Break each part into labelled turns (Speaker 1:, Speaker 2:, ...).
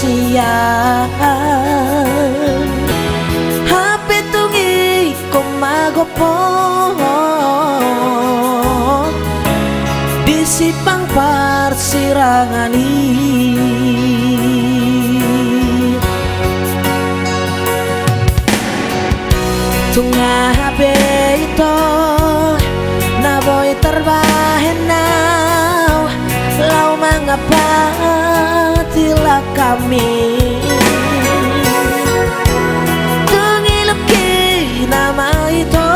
Speaker 1: siang HP tungi komagopo disipang parsirangani tunga HP itu na boy terbahen now lau mengapa tila kami tungiluki nama itu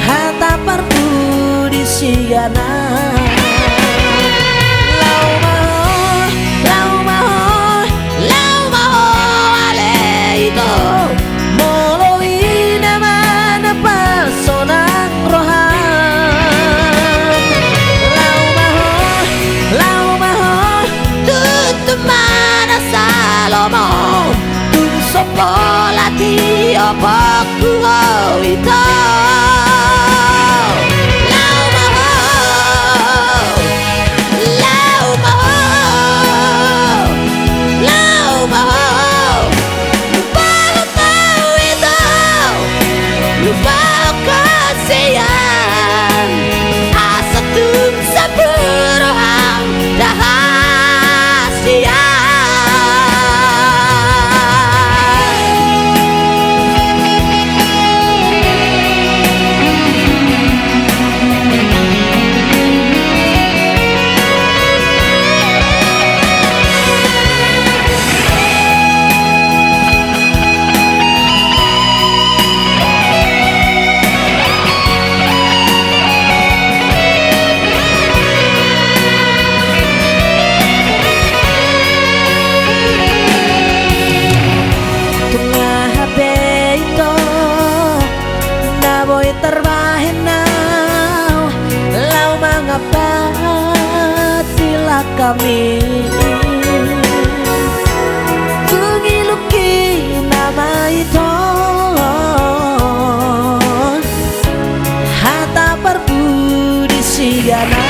Speaker 1: hata perbu di siana Polati opaku itu lau mau lupa kau itu lupa kasihan asa tum saburohang rahasia. Terbahin now lau mengapa sila kami tungiluki nama itu hata perbu di siana